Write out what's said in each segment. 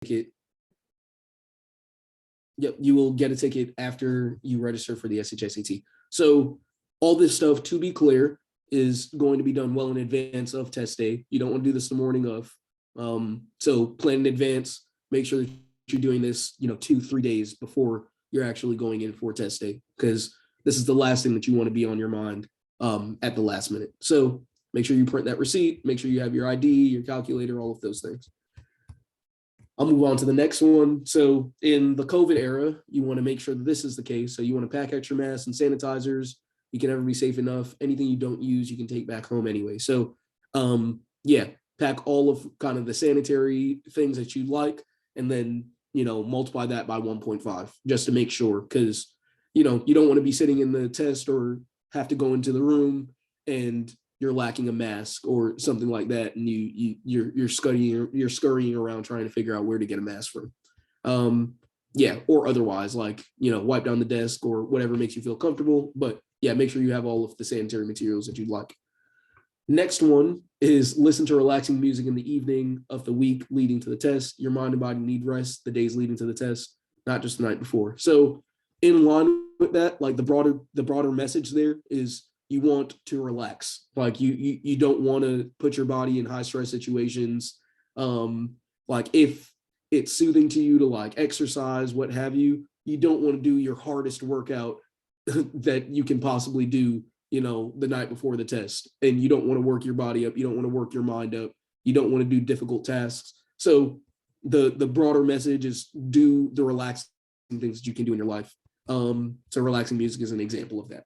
ticket. Yep, you will get a ticket after you register for the SHSAT. So all this stuff, to be clear, is going to be done well in advance of test day. You don't want to do this the morning of. So plan in advance. Make sure that you're doing this, 2-3 days before you're actually going in for test day, because this is the last thing that you want to be on your mind at the last minute. So make sure you print that receipt. Make sure you have your ID, your calculator, all of those things. I'll move on to the next one. So in the COVID era, you want to make sure that this is the case. So you want to pack extra masks and sanitizers. You can never be safe enough. Anything you don't use, you can take back home anyway. So pack all of kind of the sanitary things that you'd like, and then, multiply that by 1.5 just to make sure, because, you don't want to be sitting in the test or have to go into the room and you're lacking a mask or something like that, and you're scurrying around trying to figure out where to get a mask from. Or otherwise, like, wipe down the desk or whatever makes you feel comfortable. But yeah, make sure you have all of the sanitary materials that you'd like. Next one is listen to relaxing music in the evening of the week leading to the test. Your mind and body need rest the days leading to the test, not just the night before. So in line with that, like the broader message there is, you want to relax. Like you don't want to put your body in high stress situations. Like if it's soothing to you to like exercise, what have you, you don't want to do your hardest workout that you can possibly do, the night before the test. And you don't want to work your body up. You don't want to work your mind up. You don't want to do difficult tasks. So the broader message is, do the relaxing things that you can do in your life. So relaxing music is an example of that.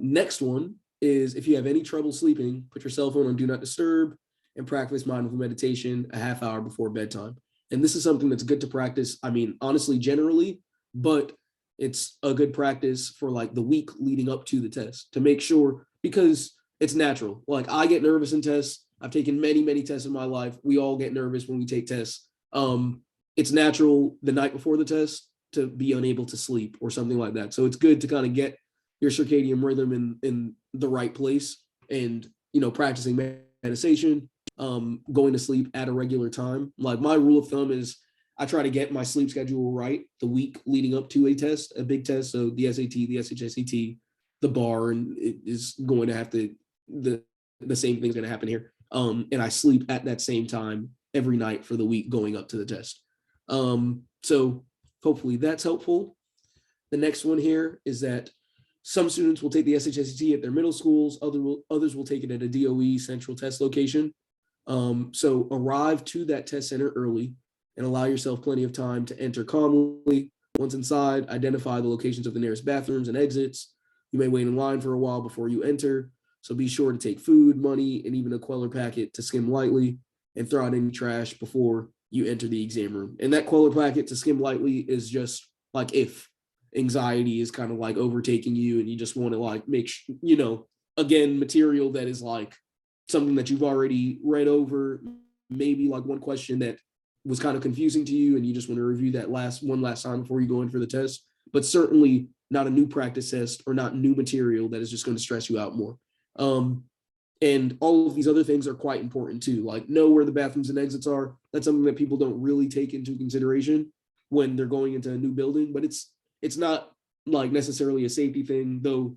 Next one is, if you have any trouble sleeping, put your cell phone on do not disturb and practice mindful meditation a half hour before bedtime. And this is something that's good to practice, honestly, generally, but it's a good practice for like the week leading up to the test, to make sure, because it's natural. Like, I get nervous in tests. I've taken many, many tests in my life. We all get nervous when we take tests. It's natural the night before the test to be unable to sleep or something like that. So it's good to kind of get your circadian rhythm in the right place, and, practicing meditation, going to sleep at a regular time. Like, my rule of thumb is I try to get my sleep schedule right the week leading up to a big test. So the SAT, the SHSAT, the bar, and it is going to have to, the same thing's going to happen here. And I sleep at that same time every night for the week going up to the test. So hopefully that's helpful. The next one here is that some students will take the SHSAT at their middle schools. Others will take it at a DOE central test location. So arrive to that test center early and allow yourself plenty of time to enter calmly. Once inside, identify the locations of the nearest bathrooms and exits. You may wait in line for a while before you enter, so be sure to take food, money, and even a Kweller packet to skim lightly, and throw out any trash before you enter the exam room. And that Kweller packet to skim lightly is just like if anxiety is kind of like overtaking you and you just want to like make sure, again, material that is like something that you've already read over, maybe like one question that was kind of confusing to you and you just want to review that one last time before you go in for the test, but certainly not a new practice test or not new material that is just going to stress you out more. And all of these other things are quite important too. Like, know where the bathrooms and exits are. That's something that people don't really take into consideration when they're going into a new building, but it's not like necessarily a safety thing, though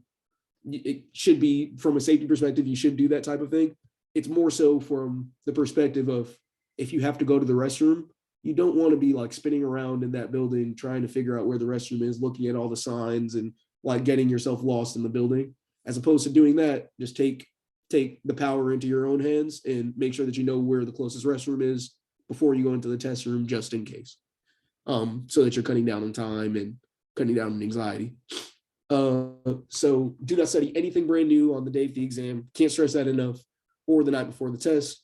it should be. From a safety perspective, you should do that type of thing. It's more so from the perspective of, if you have to go to the restroom, you don't want to be like spinning around in that building trying to figure out where the restroom is, looking at all the signs and like getting yourself lost in the building. As opposed to doing that, just take the power into your own hands and make sure that you know where the closest restroom is before you go into the test room, just in case, so that you're cutting down on time and cutting down on anxiety. So do not study anything brand new on the day of the exam. Can't stress that enough. Or the night before the test.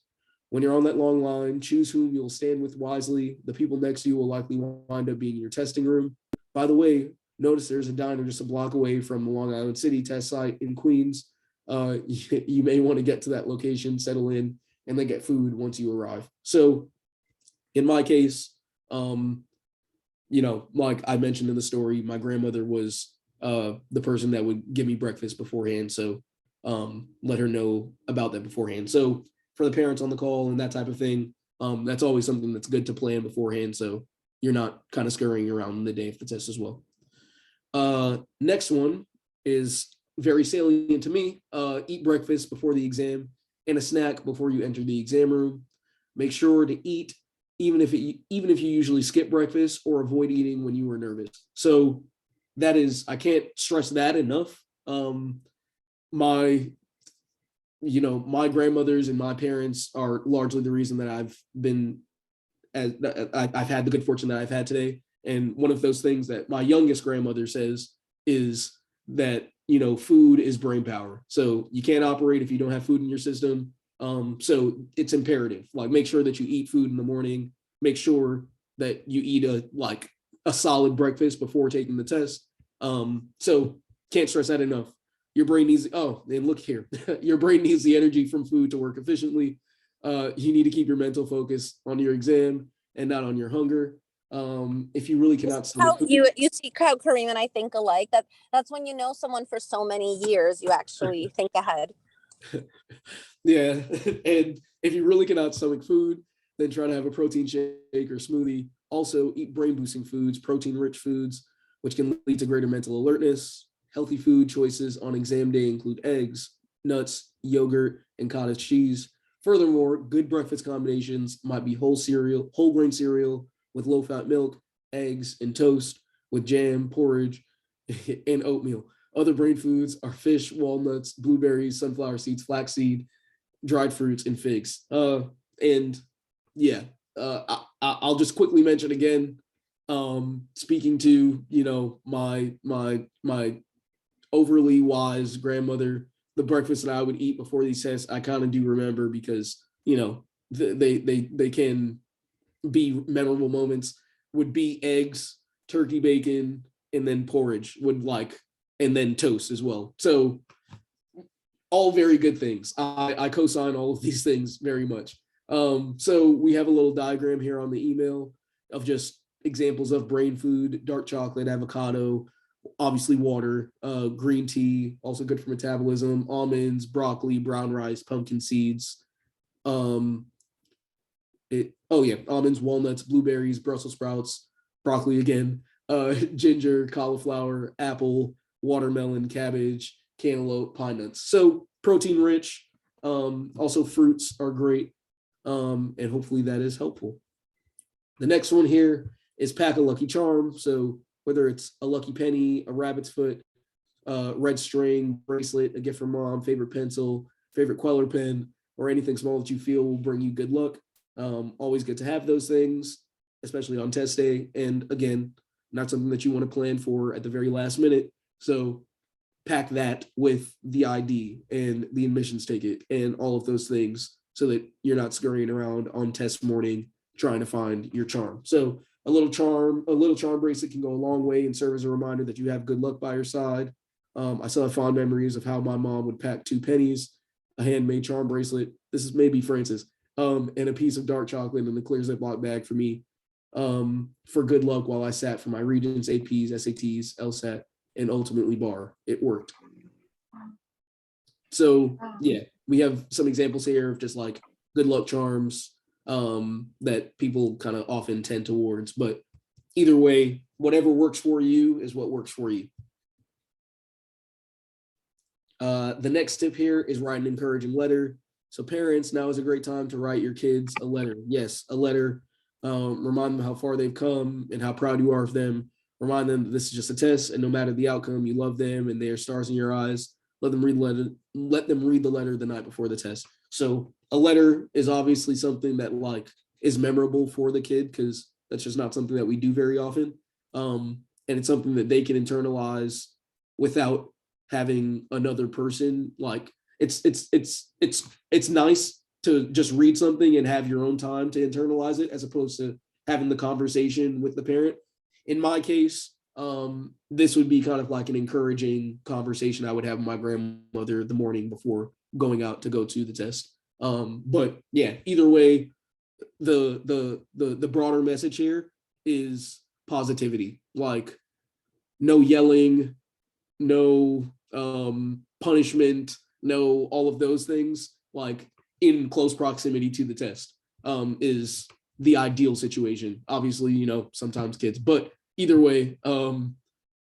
When you're on that long line, choose whom you'll stand with wisely. The people next to you will likely wind up being in your testing room. By the way, notice there's a diner just a block away from the Long Island City test site in Queens. You may want to get to that location, settle in, and then get food once you arrive. So in my case, like I mentioned in the story, my grandmother was the person that would give me breakfast beforehand. So let her know about that beforehand. So for the parents on the call and that type of thing, That's always something that's good to plan beforehand, so you're not kind of scurrying around the day of the test as well. Next one is very salient to me. Eat breakfast before the exam and a snack before you enter the exam room. Make sure to eat even if you usually skip breakfast, or avoid eating when you were nervous. So that is, I can't stress that enough. My grandmothers and my parents are largely the reason that I've had the good fortune that I've had today. And one of those things that my youngest grandmother says is that, food is brain power. So you can't operate if you don't have food in your system. So it's imperative, like, make sure that you eat food in the morning, make sure that you eat a solid breakfast before taking the test. So can't stress that enough. Your brain needs, and look here, your brain needs the energy from food to work efficiently. You need to keep your mental focus on your exam and not on your hunger. If you really cannot how you see how Kareem and I think alike. That's when you know someone for so many years, you actually think ahead. Yeah, and if you really cannot stomach food, then try to have a protein shake or smoothie. Also, eat brain boosting foods, protein rich foods, which can lead to greater mental alertness. Healthy food choices on exam day include eggs, nuts, yogurt, and cottage cheese. Furthermore, good breakfast combinations might be whole grain cereal with low fat milk, eggs, and toast with jam, porridge, and oatmeal. Other brain foods are fish, walnuts, blueberries, sunflower seeds, flaxseed, dried fruits, and figs. And yeah, I'll just quickly mention again, speaking to, my overly wise grandmother, the breakfast that I would eat before these tests, I kind of do remember, because, they can be memorable moments, would be eggs, turkey bacon, and then porridge, and then toast as well. So all very good things. I co-sign all of these things very much. So we have a little diagram here on the email of just examples of brain food: dark chocolate, avocado, obviously water, green tea, also good for metabolism, almonds, broccoli, brown rice, pumpkin seeds, almonds, walnuts, blueberries, Brussels sprouts, broccoli again, ginger, cauliflower, apple, watermelon, cabbage, cantaloupe, pine nuts. So protein rich. Also fruits are great. And hopefully that is helpful. The next one here is pack a lucky charm. So whether it's a lucky penny, a rabbit's foot, red string, bracelet, a gift from mom, favorite pencil, favorite Kweller pen, or anything small that you feel will bring you good luck. Always good to have those things, especially on test day. And again, not something that you want to plan for at the very last minute. So pack that with the ID and the admissions ticket and all of those things, so that you're not scurrying around on test morning trying to find your charm. So a little charm bracelet can go a long way and serve as a reminder that you have good luck by your side. I still have fond memories of how my mom would pack 2 pennies, a handmade charm bracelet. This is maybe Francis, and a piece of dark chocolate in the clear Ziploc bag for me, for good luck while I sat for my Regents, APs, SATs, LSAT, and ultimately bar. It worked. So yeah, we have some examples here of just like good luck charms that people kind of often tend towards, but either way, whatever works for you is what works for you. The next tip here is write an encouraging letter. So parents, now is a great time to write your kids a letter. Yes, a letter. Remind them how far they've come and how proud you are of them. Remind them that this is just a test, and no matter the outcome, you love them and they are stars in your eyes. Let them read the letter the night before the test. So a letter is obviously something that is memorable for the kid, because that's just not something that we do very often. And it's something that they can internalize without having another person. It's nice to just read something and have your own time to internalize it, as opposed to having the conversation with the parent. In my case, this would be kind of like an encouraging conversation I would have with my grandmother the morning before going out to go to the test. But yeah, either way, the broader message here is positivity. Like, no yelling, no punishment, no all of those things, like in close proximity to the test. is the ideal situation. Obviously, you know, sometimes kids, but either way,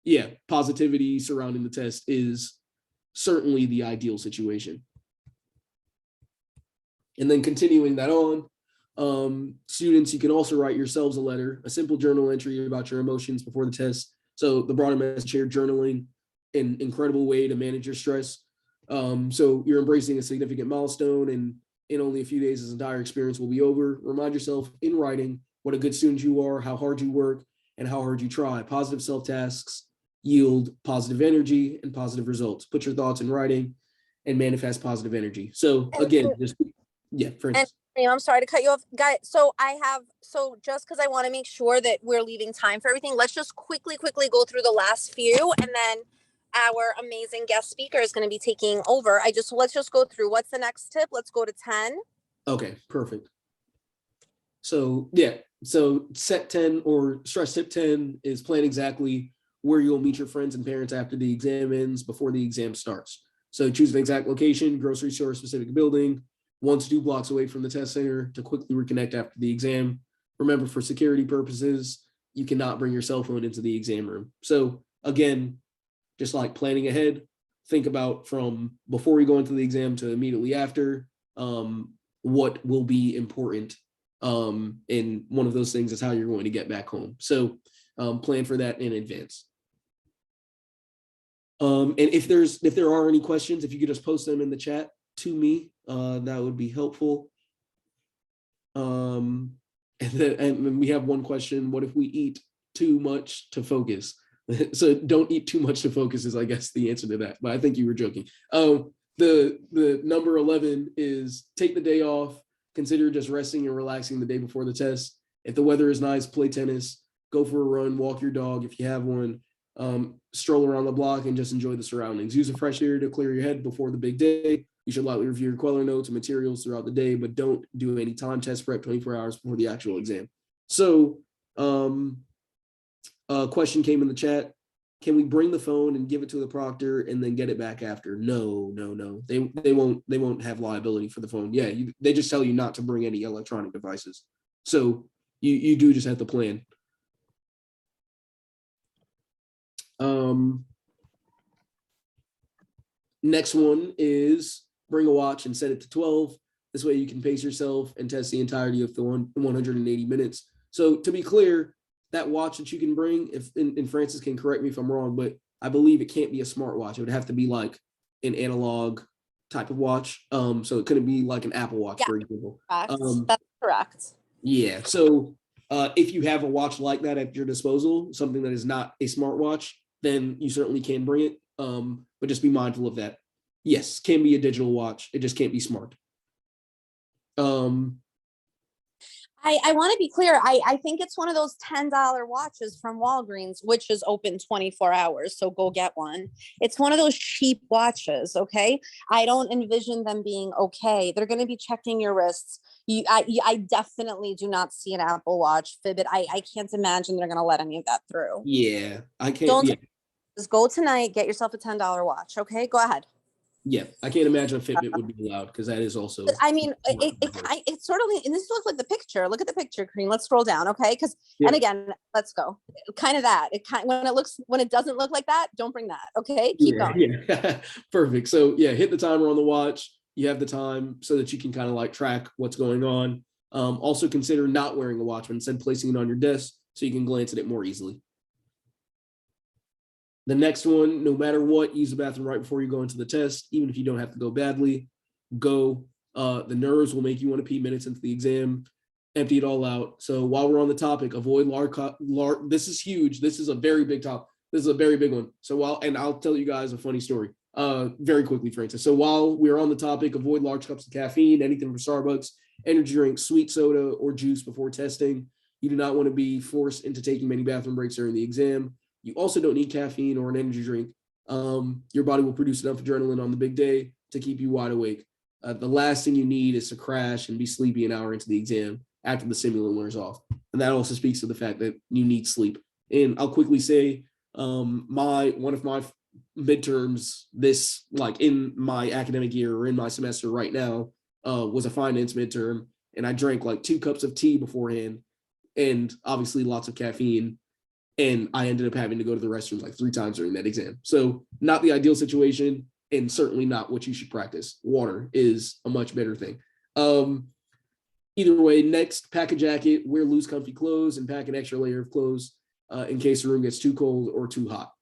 yeah, positivity surrounding the test is certainly the ideal situation. And then continuing that on, students, you can also write yourselves a letter, a simple journal entry about your emotions before the test. So the broader message here, journaling, an incredible way to manage your stress. So you're embracing a significant milestone, and in only a few days, this entire experience will be over. Remind yourself in writing what a good student you are, how hard you work, and how hard you try. Positive self-tasks yield positive energy and positive results. Put your thoughts in writing and manifest positive energy. So again, just yeah, Francis. And I'm sorry to cut you off, guys. So just because I want to make sure that we're leaving time for everything, let's just quickly go through the last few, and then our amazing guest speaker is going to be taking over. Let's just go through. What's the next tip? Let's go to 10. Okay, perfect. So yeah, so set 10 or stress tip 10 is plan exactly where you'll meet your friends and parents after the exam ends, before the exam starts. So choose an exact location, grocery store, specific building, 1 to 2 blocks away from the test center to quickly reconnect after the exam. Remember, for security purposes, you cannot bring your cell phone into the exam room. So again, just like planning ahead, think about from before you go into the exam to immediately after, what will be important. And one of those things is how you're going to get back home. So plan for that in advance. And if there are any questions, if you could just post them in the chat to me, that would be helpful. And we have one question: what if we eat too much to focus? So don't eat too much to focus is, I guess, the answer to that. But I think you were joking. The number 11 is take the day off. Consider just resting and relaxing the day before the test. If the weather is nice, play tennis, go for a run, walk your dog if you have one, stroll around the block, and just enjoy the surroundings. Use the fresh air to clear your head before the big day. You should lightly review your Kweller notes and materials throughout the day, but don't do any time test prep 24 hours before the actual exam. So a question came in the chat: can we bring the phone and give it to the proctor and then get it back after? No. They won't have liability for the phone. Yeah, they just tell you not to bring any electronic devices. So you do just have to plan. Next one is bring a watch and set it to 12. This way you can pace yourself and test the entirety of the 180 minutes. So to be clear, that watch that you can bring, and Francis can correct me if I'm wrong, but I believe it can't be a smartwatch. It would have to be like an analog type of watch. So it couldn't be like an Apple Watch, for example. That's correct. Yeah. So if you have a watch like that at your disposal, something that is not a smartwatch, then you certainly can bring it. But just be mindful of that. Yes, can be a digital watch. It just can't be smart. I want to be clear. I think it's one of those $10 watches from Walgreens, which is open 24 hours. So go get one. It's one of those cheap watches. Okay. I don't envision them being okay. They're going to be checking your wrists. I definitely do not see an Apple Watch, Fitbit. I can't imagine they're going to let any of that through. Yeah, I can't. Just go tonight, get yourself a $10 watch. Okay. Go ahead. Yeah, I can't imagine a Fitbit would be allowed, because that is also. I mean, it sort of, and this looks like the picture. Look at the picture, Kareem. Let's scroll down, okay? Because, and again, let's go. Kind of that. When it doesn't look like that, don't bring that. Okay, keep going. Yeah, perfect. So yeah, hit the timer on the watch. You have the time so that you can kind of like track what's going on. Also consider not wearing a watch, but instead placing it on your desk so you can glance at it more easily. The next one, no matter what, use the bathroom right before you go into the test, even if you don't have to go badly. Go. The nerves will make you want to pee minutes into the exam. Empty it all out. So while we're on the topic, avoid large. This is huge. This is a very big topic. This is a very big one. So and I'll tell you guys a funny story very quickly, Francis. So while we're on the topic, avoid large cups of caffeine, anything from Starbucks, energy drink, sweet soda, or juice before testing. You do not want to be forced into taking many bathroom breaks during the exam. You also don't need caffeine or an energy drink. Your body will produce enough adrenaline on the big day to keep you wide awake. The last thing you need is to crash and be sleepy an hour into the exam after the stimulant wears off. And that also speaks to the fact that you need sleep. And I'll quickly say one of my midterms in my academic year or in my semester right now was a finance midterm. and I drank like 2 cups of tea beforehand, and obviously lots of caffeine. And I ended up having to go to the restroom like 3 times during that exam. So not the ideal situation, and certainly not what you should practice. Water is a much better thing. Either way, next, pack a jacket, wear loose, comfy clothes, and pack an extra layer of clothes in case the room gets too cold or too hot.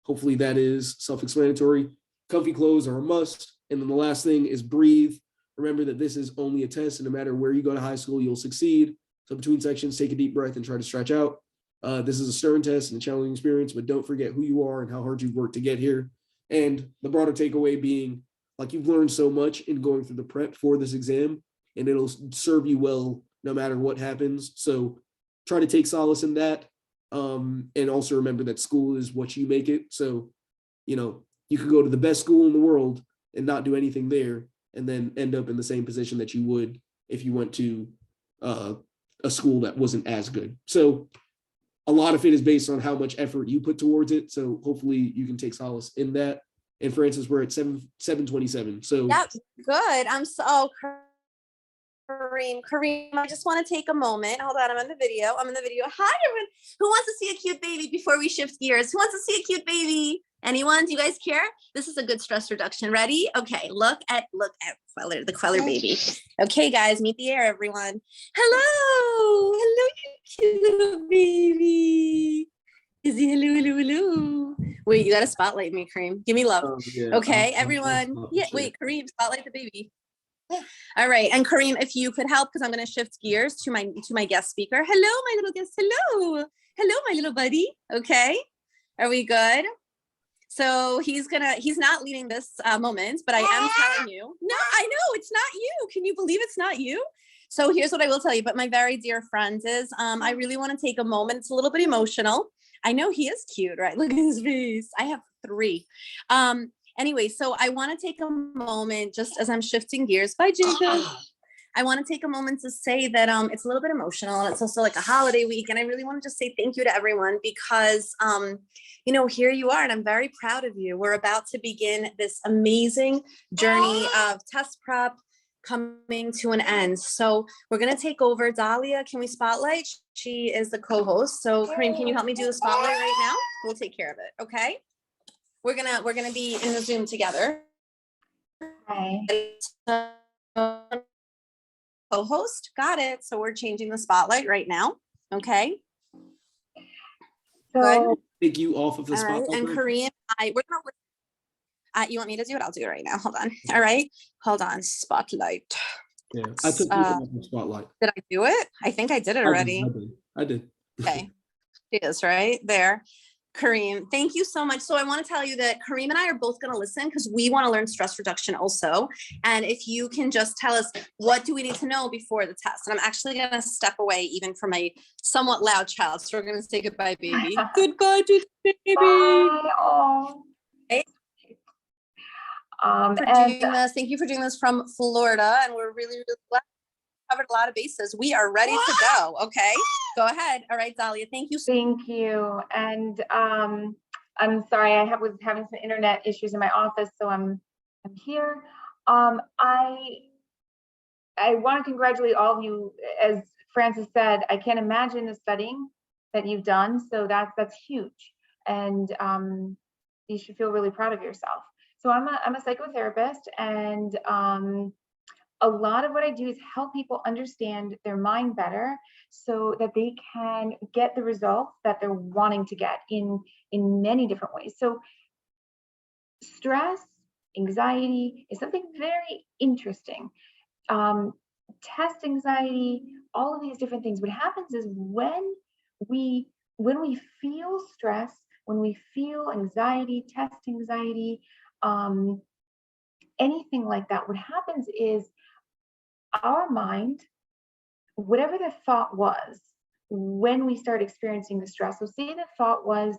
Hopefully that is self-explanatory. Comfy clothes are a must. And then the last thing is breathe. Remember that this is only a test, and no matter where you go to high school, you'll succeed. So between sections, take a deep breath and try to stretch out. This is a stern test and a challenging experience, but don't forget who you are and how hard you've worked to get here. And the broader takeaway being, like, you've learned so much in going through the prep for this exam, and it'll serve you well no matter what happens. So try to take solace in that. And also remember that school is what you make it. So, you know, you could go to the best school in the world and not do anything there, and then end up in the same position that you would if you went to a school that wasn't as good. So a lot of it is based on how much effort you put towards it. So hopefully you can take solace in that. And Francis, we're at 7:27. So Yep, good. I'm so Kareem, I just want to take a moment. Hold on, I'm in the video. Hi, everyone. Who wants to see a cute baby before we shift gears? Who wants to see a cute baby? Anyone? Do you guys care? This is a good stress reduction. Ready? Okay, look at Kweller, the Kweller baby. Okay, guys, meet the air, everyone. Hello, you cute little baby. Is he hello? Wait, you gotta spotlight me, Kareem. Give me love. yeah, Okay, everyone. Yeah, wait, Kareem, spotlight the baby. All right, and Kareem, if you could help, because I'm going to shift gears to my guest speaker. Hello, my little guest. Hello, my little buddy. Okay, are we good? So he's not leading this moment, but I am telling you. No, I know it's not you. Can you believe it's not you? So here's what I will tell you. But my very dear friends is, I really want to take a moment. It's a little bit emotional. I know he is cute, right? Look at his face. I have 3. Anyway, so I want to take a moment just as I'm shifting gears. Bye, Jacob. I want to take a moment to say that it's a little bit emotional, and it's also like a holiday week. And I really want to just say thank you to everyone because, you know, here you are, and I'm very proud of you. We're about to begin this amazing journey of test prep coming to an end. So we're going to take over. Dahlia, can we spotlight? She is the co-host. So Kareem, can you help me do the spotlight right now? We'll take care of it. Okay. We're gonna be in the Zoom together. Okay. Co-host, got it. So we're changing the spotlight right now. Okay. So take you off of the spotlight. Right. And Kareem, we're gonna. You want me to do it? I'll do it right now. Hold on. All right. Hold on. Spotlight. Yeah, I took you off the spotlight. Did I do it? I think I did it already. I did. Okay. It is right there. Kareem, thank you so much. So I want to tell you that Kareem and I are both going to listen because we want to learn stress reduction also. And if you can just tell us, what do we need to know before the test? And I'm actually going to step away even from my somewhat loud child. So we're going to say goodbye, baby. Goodbye to the baby. oh. Okay. Thank you for doing this from Florida. And we're really, really glad we covered a lot of bases. We are ready to go. Okay. Go ahead. All right, Dahlia. Thank you. Thank you. And I'm sorry, I was having some internet issues in my office, so I'm here. I want to congratulate all of you. As Francis said, I can't imagine the studying that you've done, so that's huge. And you should feel really proud of yourself. So I'm a psychotherapist, and a lot of what I do is help people understand their mind better so that they can get the results that they're wanting to get in many different ways. So stress, anxiety is something very interesting. Test anxiety, all of these different things. What happens is when we feel stress, when we feel anxiety, test anxiety, anything like that, what happens is our mind, whatever the thought was when we start experiencing the stress, so say the thought was,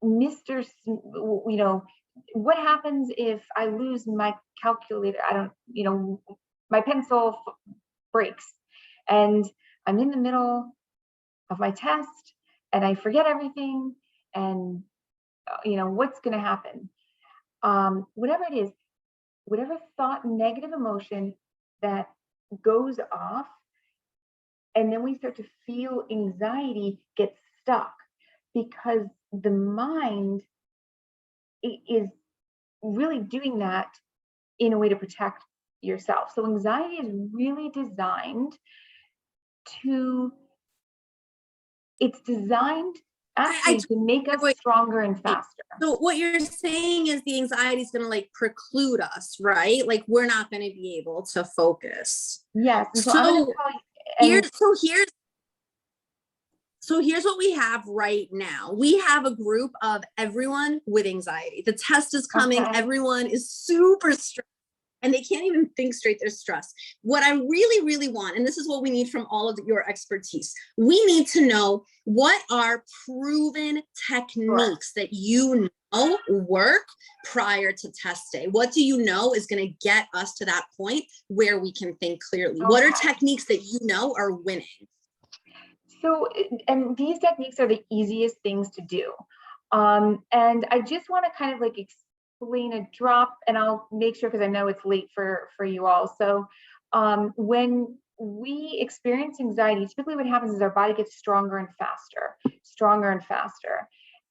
Mr. You know, what happens if I lose my calculator? My pencil breaks and I'm in the middle of my test and I forget everything, and what's going to happen? Whatever it is, whatever thought, negative emotion that goes off, and then we start to feel anxiety get stuck because the mind is really doing that in a way to protect yourself. So anxiety is really designed it's designed actually to make us stronger and faster. So what you're saying is the anxiety is going to like preclude us, right? Like we're not going to be able to focus. Yes. And So here's what we have right now. We have a group of everyone with anxiety. The test is coming. Okay. Everyone is super stressed and they can't even think straight. They're stressed. What I really, really want, and this is what we need from all of your expertise, we need to know what are proven techniques that you know work prior to test day. What do you know is going to get us to that point where we can think clearly? Okay. What are techniques that you know are winning? So, and these techniques are the easiest things to do. And I just want to kind of like explain a drop, and I'll make sure, because I know it's late for you all. So when we experience anxiety, typically what happens is our body gets stronger and faster,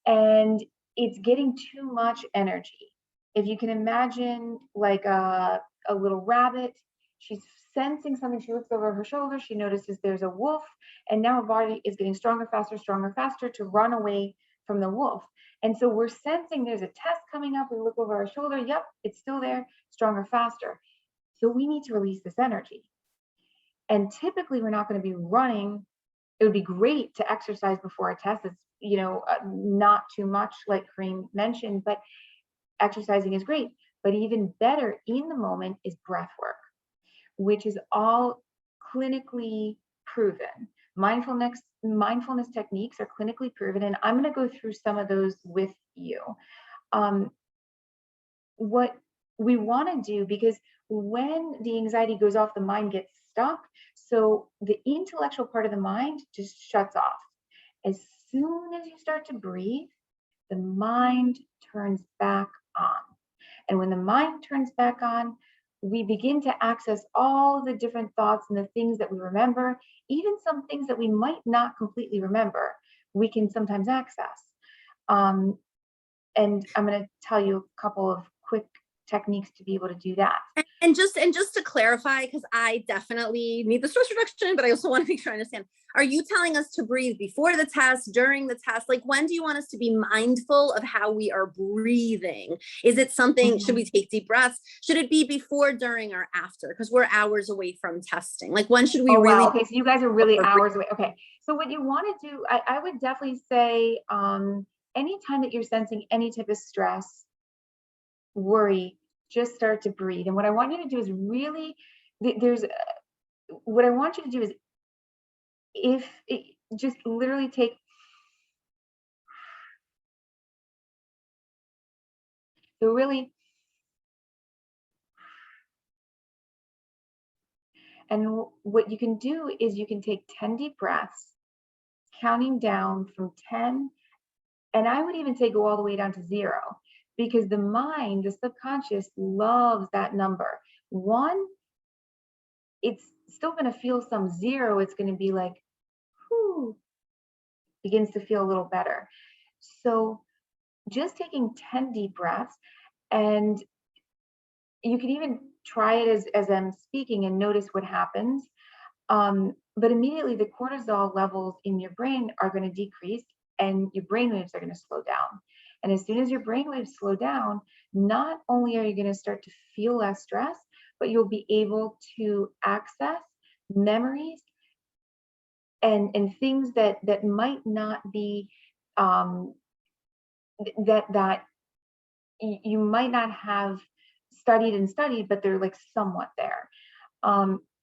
and it's getting too much energy. If you can imagine like a little rabbit, she's sensing something, she looks over her shoulder, she notices there's a wolf, and now her body is getting stronger, faster to run away from the wolf. And so we're sensing there's a test coming up, we look over our shoulder, yep, it's still there, stronger, faster. So we need to release this energy. And typically we're not going to be running. It would be great to exercise before a test. It's, not too much like Kareem mentioned, but exercising is great. But even better in the moment is breath work, which is all clinically proven. Mindfulness techniques are clinically proven, and I'm going to go through some of those with you. What we want to do, because when the anxiety goes off, the mind gets stuck. So the intellectual part of the mind just shuts off. As soon as you start to breathe, the mind turns back on. And when the mind turns back on, we begin to access all the different thoughts and the things that we remember, even some things that we might not completely remember, we can sometimes access. And I'm going to tell you a couple of quick techniques to be able to do that. And just to clarify, because I definitely need the stress reduction, but I also want to make sure I understand. Are you telling us to breathe before the test, during the test? Like, when do you want us to be mindful of how we are breathing? Is it something, should we take deep breaths? Should it be before, during, or after? Because we're hours away from testing. Like, when should we really? Wow. Okay, so you guys are really hours away. Okay, so what you want to do, I would definitely say anytime that you're sensing any type of stress, worry, just start to breathe. And what I want you to do is really, what I want you to do is just literally take, so really, and what you can do is you can take 10 deep breaths, counting down from 10, and I would even say go all the way down to 0, because the mind, the subconscious, loves that number. 1, it's still going to feel some. 0, it's going to be like, whew, begins to feel a little better. So just taking 10 deep breaths, and you can even try it as I'm speaking and notice what happens. But immediately the cortisol levels in your brain are going to decrease and your brain waves are going to slow down. And as soon as your brain waves slow down, not only are you going to start to feel less stress, but you'll be able to access memories and things that might not be, that you might not have studied, but they're like somewhat there.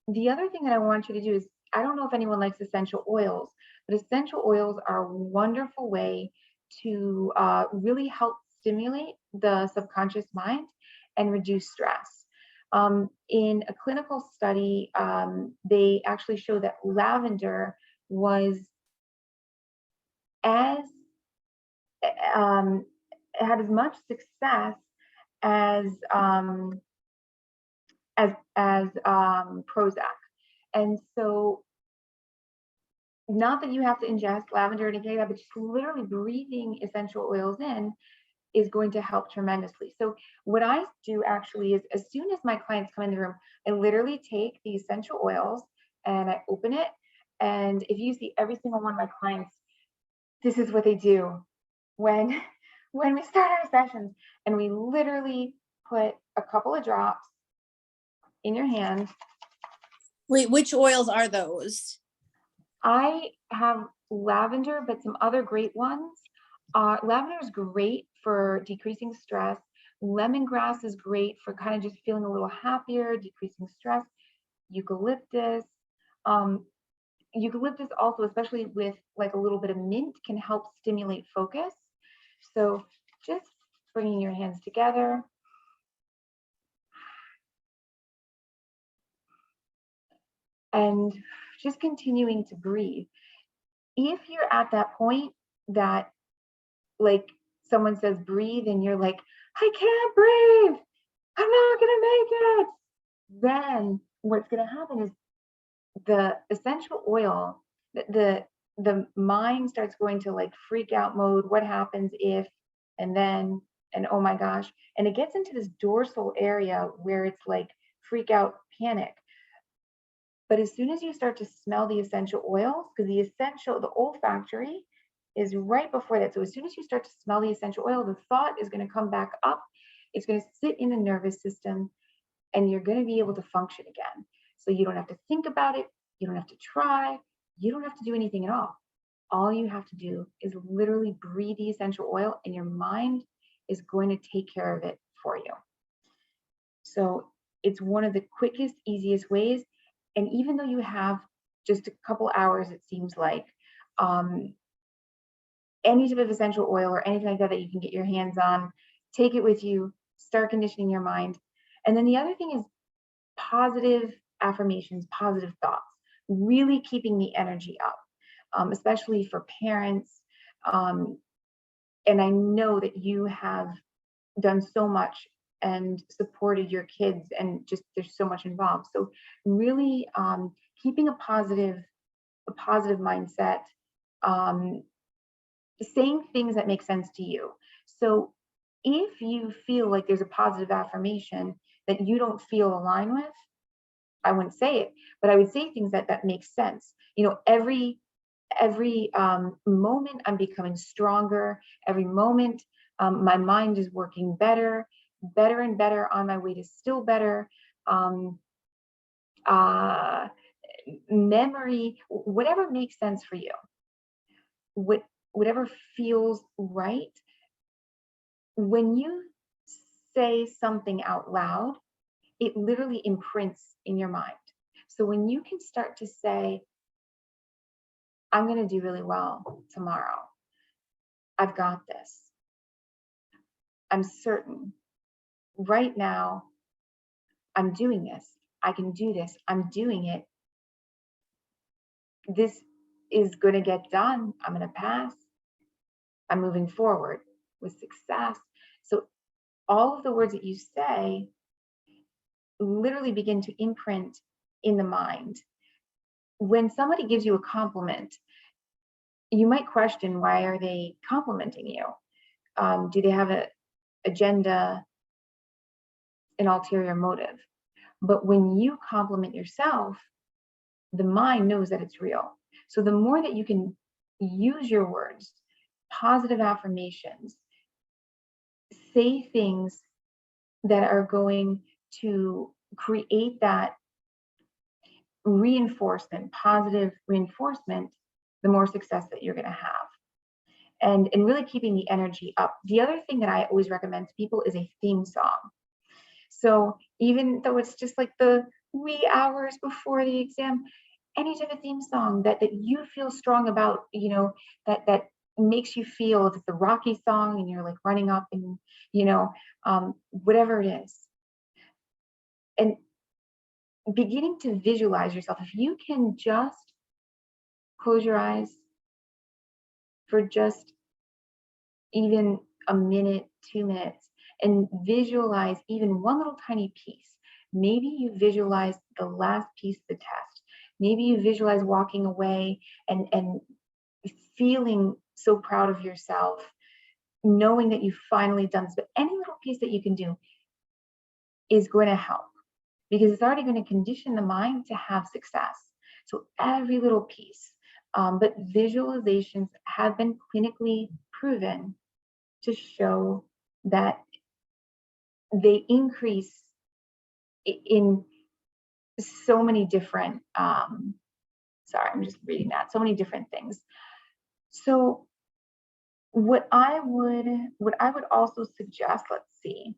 The other thing that I want you to do is, I don't know if anyone likes essential oils, but essential oils are a wonderful way to really help stimulate the subconscious mind and reduce stress. In a clinical study, they actually show that lavender was had as much success as Prozac. And so, not that you have to ingest lavender or anything like that, but just literally breathing essential oils in is going to help tremendously. So what I do actually is, as soon as my clients come in the room, I literally take the essential oils and I open it. And if you see every single one of my clients, this is what they do when we start our sessions, and we literally put a couple of drops in your hand. Wait, which oils are those? I have lavender, but some other great ones. Lavender is great for decreasing stress. Lemongrass is great for kind of just feeling a little happier, decreasing stress. Eucalyptus. Eucalyptus also, especially with like a little bit of mint, can help stimulate focus. So just bringing your hands together. And just continuing to breathe. If you're at that point that, like, someone says breathe and you're like, I can't breathe, I'm not gonna make it, then what's gonna happen is the essential oil, the mind starts going to like freak out mode. What happens if, and then, and oh my gosh, and it gets into this dorsal area where it's like freak out, panic. But as soon as you start to smell the essential oils, because the olfactory is right before that. So as soon as you start to smell the essential oil, the thought is going to come back up. It's going to sit in the nervous system, and you're going to be able to function again. So you don't have to think about it. You don't have to try. You don't have to do anything at all. All you have to do is literally breathe the essential oil, and your mind is going to take care of it for you. So it's one of the quickest, easiest ways. And even though you have just a couple hours, it seems like, any type of essential oil or anything like that that you can get your hands on, take it with you, start conditioning your mind. And then the other thing is positive affirmations, positive thoughts, really keeping the energy up, especially for parents. And I know that you have done so much and supported your kids, and just there's so much involved. So really keeping a positive mindset, saying things that make sense to you. So if you feel like there's a positive affirmation that you don't feel aligned with, I wouldn't say it, but I would say things that make sense. You know, every moment I'm becoming stronger. Every moment my mind is working better and better, on my way to still better. Memory, whatever makes sense for you, whatever feels right. When you say something out loud, it literally imprints in your mind. So when you can start to say, I'm going to do really well tomorrow. I've got this. I'm certain. Right now, I'm doing this. I can do this. I'm doing it. This is going to get done. I'm going to pass. I'm moving forward with success. So all of the words that you say literally begin to imprint in the mind. When somebody gives you a compliment, you might question, why are they complimenting you? Do they have an agenda, an ulterior motive? But when you compliment yourself, the mind knows that it's real. So the more that you can use your words, positive affirmations, say things that are going to create that reinforcement, positive reinforcement, the more success that you're going to have. And really keeping the energy up. The other thing that I always recommend to people is a theme song. So even though it's just like the wee hours before the exam, any type of theme song that you feel strong about, you know, that makes you feel, if it's a Rocky song and you're like running up and, you know, whatever it is. And beginning to visualize yourself, if you can just close your eyes for just even a minute, 2 minutes, and visualize even one little tiny piece. maybe you visualize the last piece of the test. Maybe you visualize walking away and feeling so proud of yourself, knowing that you've finally done this. But any little piece that you can do is going to help, because it's already going to condition the mind to have success. So every little piece. But visualizations have been clinically proven to show that they increase in so many different, sorry, I'm just reading that, so many different things. So what I would also suggest, let's see,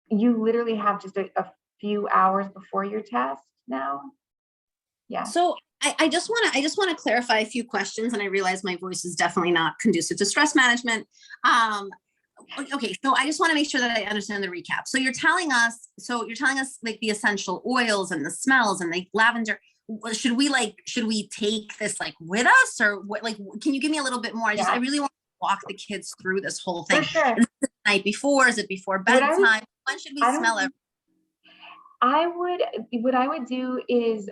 you literally have just a few hours before your test now. Yeah. So I just want to clarify a few questions, and I realize my voice is definitely not conducive to stress management. Okay, so I just want to make sure that I understand the recap. So you're telling us like the essential oils and the smells and the lavender. Should we take this like with us, or what? Like, can you give me a little bit more? I really want to walk the kids through this whole thing. For sure. Is it the night before? Is it before bedtime? When should we smell it? What I would do is,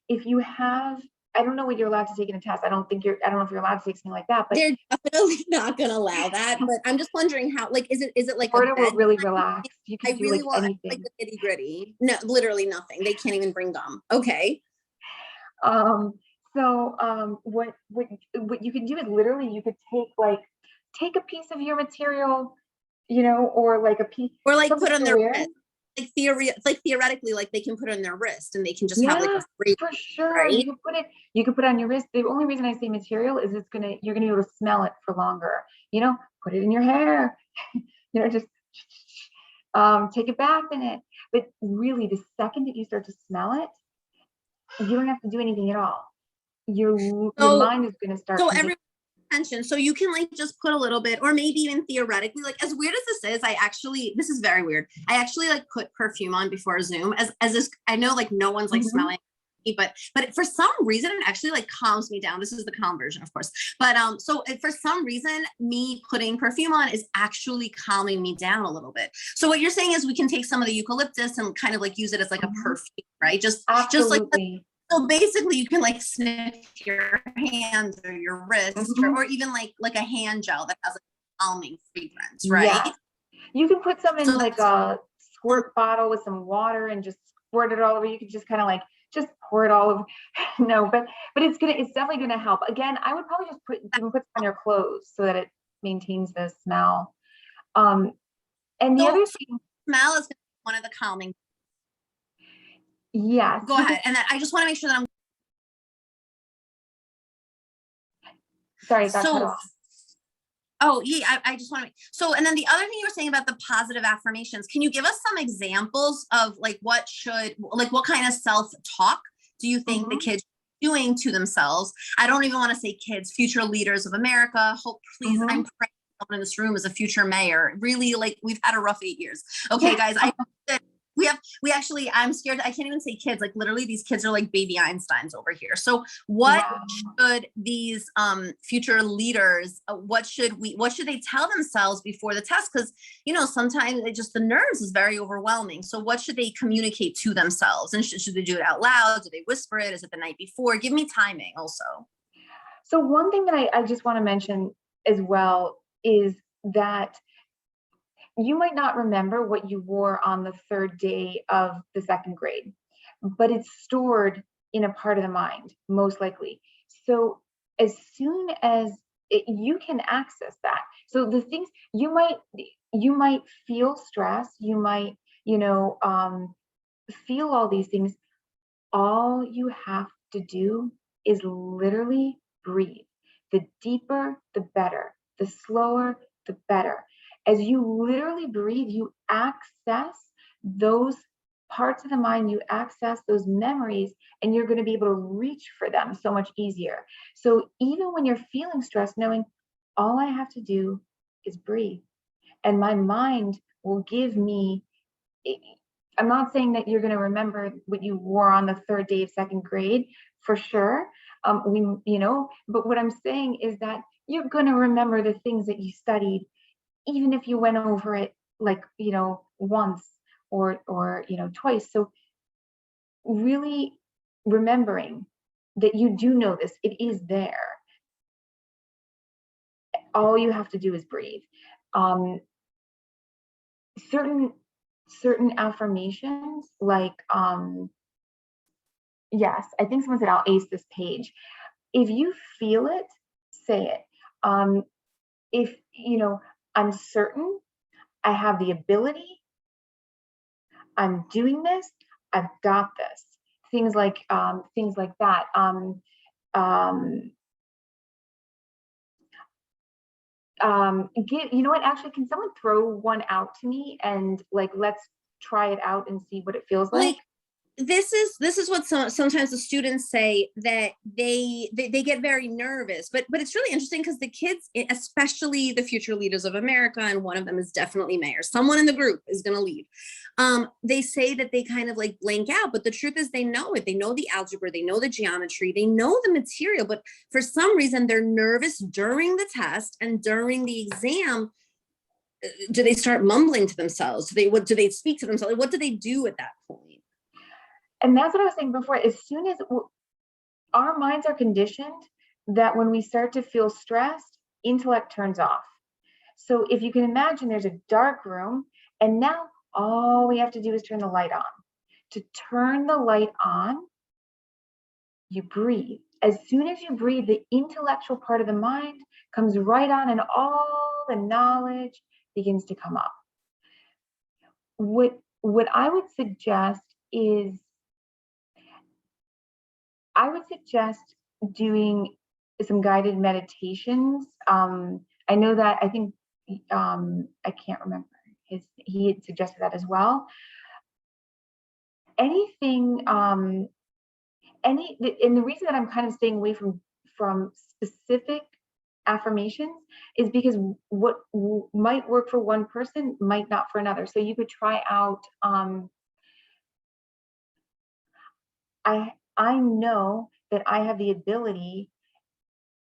if you have, I don't know what you're allowed to take in a test. I don't know if you're allowed to take something like that, but they're definitely not going to allow that. But I'm just wondering how, like, is it like Porter will really relax. You can do really like want anything. like the nitty gritty. No, literally nothing. They can't even bring gum. Okay. What you can do is literally you could take a piece of your material, or like a piece, or like put on their wrist. Like theoretically, like they can put it on their wrist and they can just have like a free, for sure. Right? You could put it on your wrist. The only reason I say material is you're gonna be able to smell it for longer. Put it in your hair. Just take a bath in it. But really, the second that you start to smell it, you don't have to do anything at all. Your mind is going to start. So every attention. So you can like just put a little bit, or maybe even theoretically, like as weird as this is, this is very weird. I actually like put perfume on before a Zoom as this, I know like no one's like smelling me, but for some reason it actually like calms me down. This is the calm version, of course. But so for some reason, me putting perfume on is actually calming me down a little bit. So what you're saying is we can take some of the eucalyptus and kind of like use it as like a perfume, right? Just like, so basically you can like sniff your hands or your wrist, or even like a hand gel that has a calming fragrance, right? Yeah. You can put some in like a squirt bottle with some water and just squirt it all over. You could just kind of like just pour it all over. No, but it's definitely gonna help. Again, I would probably just put some on your clothes so that it maintains the smell. And the other thing, smell is one of the calming. Yes. Go ahead. And then I just want to make sure that I'm sorry, got cut off. Oh yeah, I just want to so, and then the other thing you were saying about the positive affirmations, can you give us some examples of like what kind of self-talk do you think the kids are doing to themselves? I don't even want to say kids, future leaders of America. Please, I'm praying someone in this room is a future mayor. Really, like we've had a rough 8 years. Okay, guys, we actually, I'm scared. I can't even say kids, like literally these kids are like baby Einsteins over here. So what should these future leaders, what should they tell themselves before the test? Because, sometimes the nerves is very overwhelming. So what should they communicate to themselves? And should they do it out loud? Do they whisper it? Is it the night before? Give me timing also. So one thing that I just want to mention as well is that you might not remember what you wore on the third day of the second grade, but it's stored in a part of the mind, most likely. So as soon as you can access that. So the things you might feel stress, you might, feel all these things. All you have to do is literally breathe. The deeper, the better. The slower, the better. As you literally breathe, you access those parts of the mind, you access those memories, and you're going to be able to reach for them so much easier. So even when you're feeling stressed, knowing all I have to do is breathe, and my mind will give me, I'm not saying that you're going to remember what you wore on the third day of second grade, for sure. But what I'm saying is that you're going to remember the things that you studied, even if you went over it like, once or twice. So really remembering that you do know this, it is there. All you have to do is breathe. Certain affirmations, like yes, I think someone said, I'll ace this page. If you feel it, say it. If I'm certain, I have the ability, I'm doing this, I've got this. Things like that. What, actually, can someone throw one out to me and let's try it out and see what it feels like? This is what sometimes the students say, that they get very nervous, but it's really interesting because the kids, especially the future leaders of America, and one of them is definitely mayor, someone in the group is going to leave. They say that they kind of blank out, but the truth is they know it. They know the algebra, they know the geometry, they know the material, but for some reason they're nervous during the test and during the exam. Do they start mumbling to themselves? Do they speak to themselves? What do they do at that point? And that's what I was saying before. As soon as our minds are conditioned that when we start to feel stressed, intellect turns off. So if you can imagine, there's a dark room, and now all we have to do is turn the light on. To turn the light on, you breathe. As soon as you breathe, the intellectual part of the mind comes right on, and all the knowledge begins to come up. What I would suggest is, I would suggest doing some guided meditations. I know that, I think, I can't remember, he had suggested that as well. Anything, and the reason that I'm kind of staying away from specific affirmations is because what might work for one person might not for another. So you could try out, I know that I have the ability,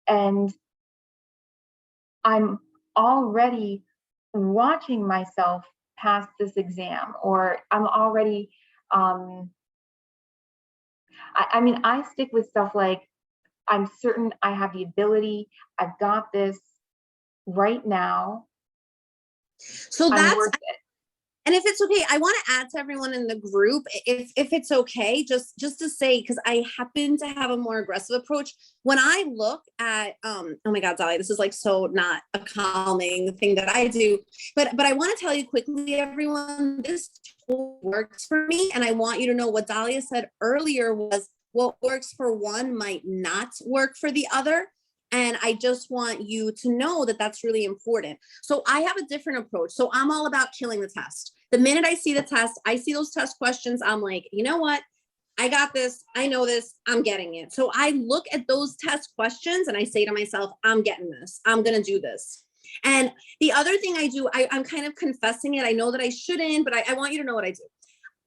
and I'm already watching myself pass this exam, or I'm already, I stick with stuff like, I'm certain I have the ability, I've got this right now. So I'm worth it. And if it's okay, I want to add to everyone in the group, if it's okay, just to say, because I happen to have a more aggressive approach. When I look at, oh my God, Dahlia, this is so not a calming thing that I do, but I want to tell you quickly, everyone, this works for me. And I want you to know what Dahlia said earlier was, what works for one might not work for the other. And I just want you to know that that's really important. So I have a different approach. So I'm all about killing the test. The minute I see the test, I see those test questions, I'm like, you know what? I got this. I know this. I'm getting it. So I look at those test questions and I say to myself, I'm getting this. I'm going to do this. And the other thing I do, I'm kind of confessing it. I know that I shouldn't, but I want you to know what I do.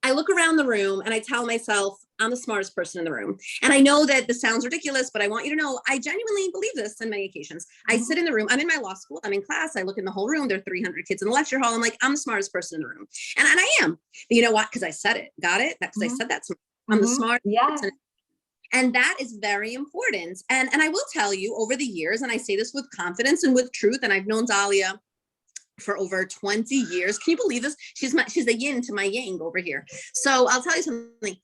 I look around the room and I tell myself, I'm the smartest person in the room. And I know that this sounds ridiculous, but I want you to know, I genuinely believe this on many occasions. I sit in the room, I'm in my law school, I'm in class, I look in the whole room, there are 300 kids in the lecture hall. I'm like, I'm the smartest person in the room. And I am. But you know what? Because I said it. Got it? Because I said that. I'm the smartest person. And that is very important. And I will tell you, over the years, and I say this with confidence and with truth, and I've known Dahlia for over 20 years. Can you believe this? She's the yin to my yang over here. So I'll tell you something.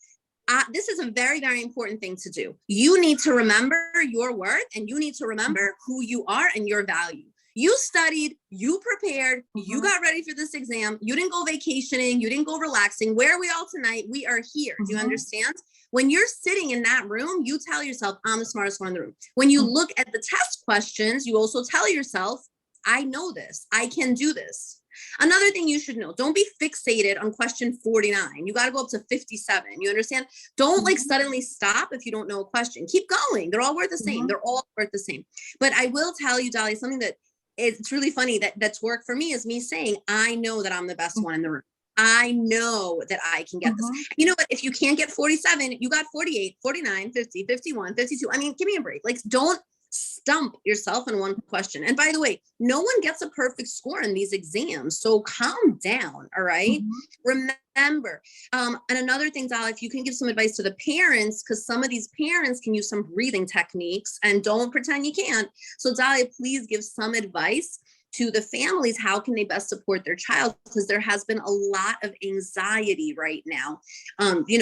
This is a very, very important thing to do. You need to remember your worth, and you need to remember who you are and your value. You studied, you prepared, you got ready for this exam. You didn't go vacationing, you didn't go relaxing. Where are we all tonight? We are here. Do you understand? When you're sitting in that room, you tell yourself, I'm the smartest one in the room. When you look at the test questions, you also tell yourself, I know this, I can do this. Another thing you should know, don't be fixated on question 49. You got to go up to 57. You understand? Don't suddenly stop if you don't know a question. Keep going. They're all worth the same. They're all worth the same. But I will tell you, Dahlia, something that it's really funny that's worked for me is me saying, I know that I'm the best one in the room. I know that I can get this. You know what? If you can't get 47, you got 48, 49, 50, 51, 52. I mean, give me a break. Don't stump yourself in one question. And by the way, no one gets a perfect score in these exams. So calm down. All right. Remember. And another thing, Dal, if you can give some advice to the parents, because some of these parents can use some breathing techniques, and don't pretend you can't. So Dahlia, please give some advice to the families. How can they best support their child? Because there has been a lot of anxiety right now,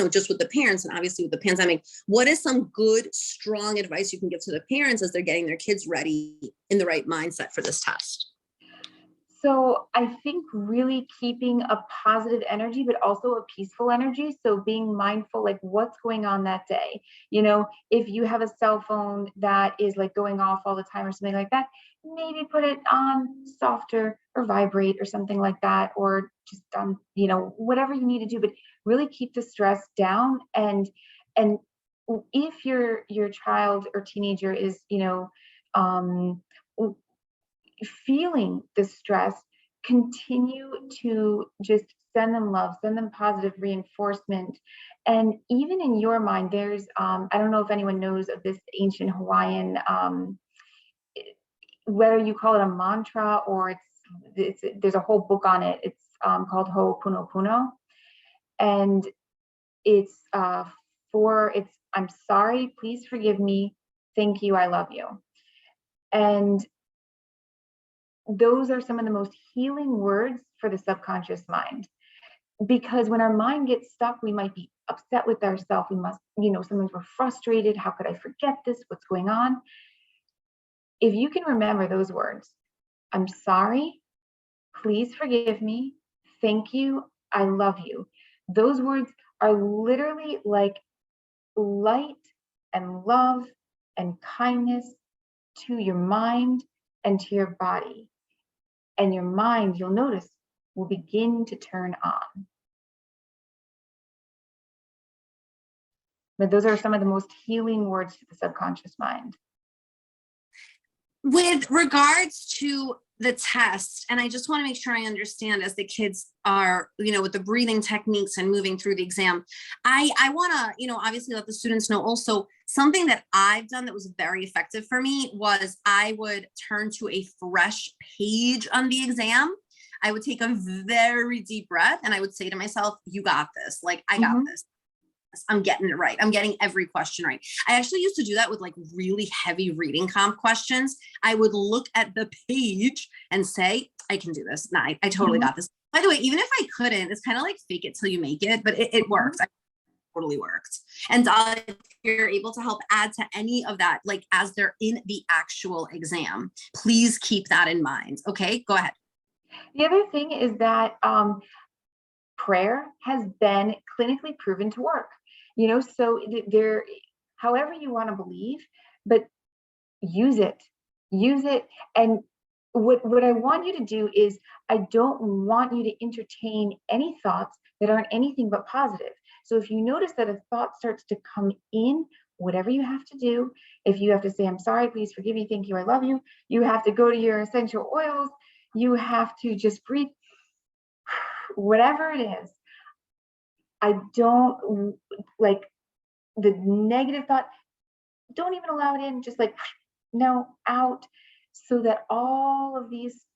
just with the parents and obviously with the pandemic. What is some good, strong advice you can give to the parents as they're getting their kids ready in the right mindset for this test? So I think really keeping a positive energy, but also a peaceful energy. So being mindful, like what's going on that day. If you have a cell phone that is like going off all the time or something like that, maybe put it on softer or vibrate or something like that, or just on, whatever you need to do, but really keep the stress down. And if your child or teenager is, feeling the stress, continue to just send them love, send them positive reinforcement. And even in your mind, there's, I don't know if anyone knows of this ancient Hawaiian, whether you call it a mantra or there's a whole book on it. It's called Ho'oponopono. And it's I'm sorry, please forgive me, thank you, I love you. And those are some of the most healing words for the subconscious mind, because when our mind gets stuck, we might be upset with ourselves. We must, sometimes we're frustrated. How could I forget this? What's going on? If you can remember those words, I'm sorry, please forgive me, thank you, I love you. Those words are literally like light and love and kindness to your mind and to your body. And your mind, you'll notice, will begin to turn on. But those are some of the most healing words to the subconscious mind. With regards to the test, and I just want to make sure I understand as the kids are, with the breathing techniques and moving through the exam, I want to, obviously let the students know also something that I've done that was very effective for me was I would turn to a fresh page on the exam. I would take a very deep breath and I would say to myself, you got this. Like, I got this. I'm getting it right. I'm getting every question right. I actually used to do that with like really heavy reading comp questions. I would look at the page and say, I can do this. Nah, I totally got this. By the way, even if I couldn't, it's kind of like fake it till you make it, but it works. It totally worked. And if you're able to help add to any of that, like as they're in the actual exam, please keep that in mind. Okay, go ahead. The other thing is that prayer has been clinically proven to work. So there, however you want to believe, but use it. And what I want you to do is, I don't want you to entertain any thoughts that aren't anything but positive. So if you notice that a thought starts to come in, whatever you have to do, if you have to say, I'm sorry, please forgive me, thank you, I love you, you have to go to your essential oils, you have to just breathe, whatever it is. I don't like the negative thought. Don't even allow it in. Just like, no, out, so that all of these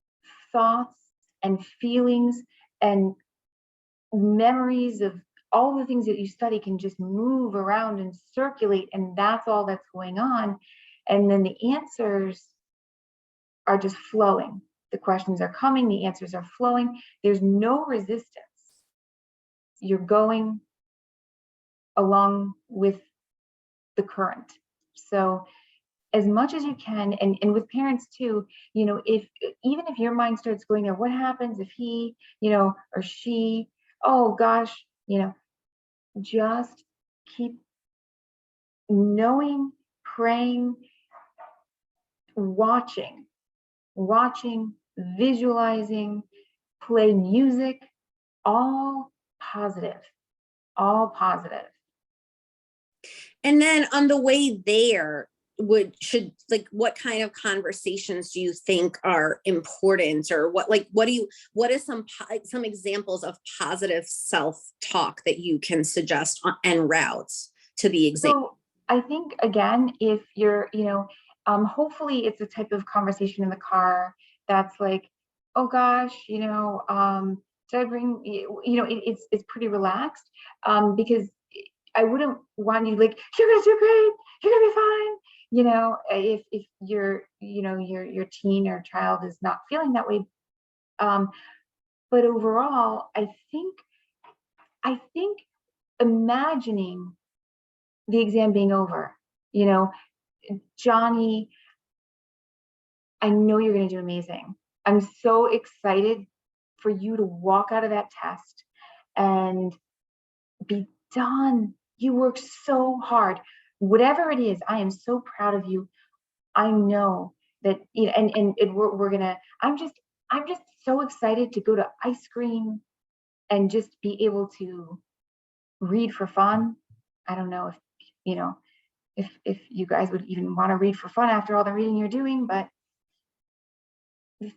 thoughts and feelings and memories of all the things that you study can just move around and circulate. And that's all that's going on. And then the answers are just flowing. The questions are coming. The answers are flowing. There's no resistance. You're going along with the current. So as much as you can, and with parents too, even if your mind starts going there, what happens if he, or she, oh gosh, just keep knowing, praying, watching, visualizing, play music, all positive. And then on the way there, what kind of conversations do you think are important, or what is some examples of positive self-talk that you can suggest en route to the exam? So I think, again, if you're, hopefully it's a type of conversation in the car that's like, oh gosh, you know, did I bring, you know, it's pretty relaxed, because I wouldn't want you like, you're gonna do great, you're gonna be fine. You know, if you're, you know, your teen or child is not feeling that way. But overall, I think imagining the exam being over, you know, Johnny, I know you're going to do amazing. I'm so excited for you to walk out of that test and be done. You worked so hard. Whatever it is, I am so proud of you. I know that, you know, and we're gonna, I'm just so excited to go to ice cream and just be able to read for fun. I don't know if, you know, if you guys would even want to read for fun after all the reading you're doing, but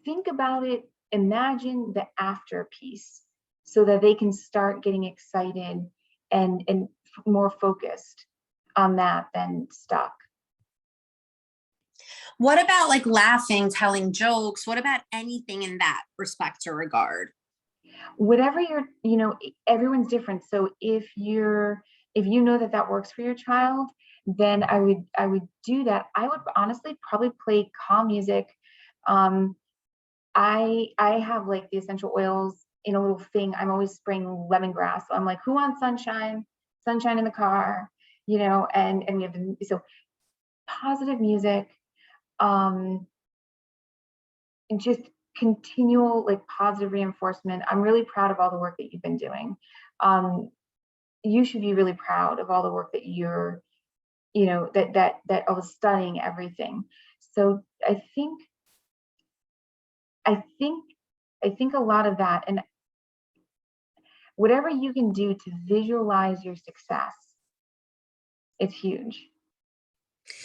think about it, imagine the after piece so that they can start getting excited and more focused on that than stuck. What about like laughing, telling jokes? What about anything in that respect or regard? Whatever you're, you know, everyone's different. So if you know that that works for your child, then I would do that. I would honestly probably play calm music. I have like the essential oils in a little thing. I'm always spraying lemongrass. So I'm like, who wants sunshine? Sunshine in the car, you know, and we have so positive music, and just continual like positive reinforcement. I'm really proud of all the work that you've been doing. You should be really proud of all the work that you're, you know, that I was studying everything. So I think a lot of that, and whatever you can do to visualize your success, it's huge.